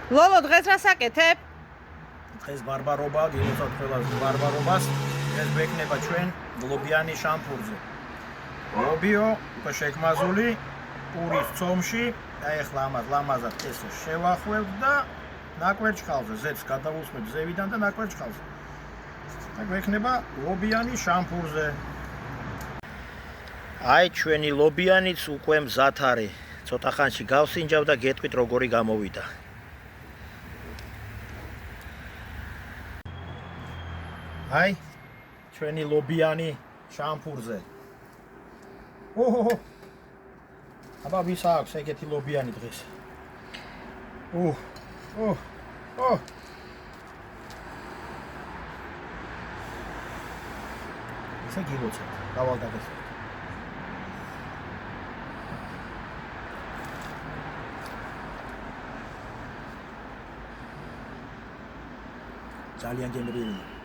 ლოლო დღეს რა საკეთებ? დღეს ბარბარობა, გილოცავთ ყველას ბარბარობას. ეს გვექნება ჩვენ ლობიანი შამპურზე. ლობიო, უკვე შეგმაზული, პურის ცომში, აი ახლა ამას ლამაზად ეს შევახვევთ და ნაკვერჩხალზე, ზეთს გადავუსმევთ ზევიდან და ნაკვერჩხალზე. და გვექნება ლობიანი შამპურზე. აი ჩვენი ლობიანიც უკვე მზად არის. ცოტა ხანში გავსინჯავ და გეტყვით როგორი გამოვიდა. აი ჩვენი ლობიანი შამპურზე. ოჰო. აბა ვის აქვს ეგეთი ლობიანი დღეს? ისე გილოცავთ, დავალდაგეთ. ძალიან გემრიელია.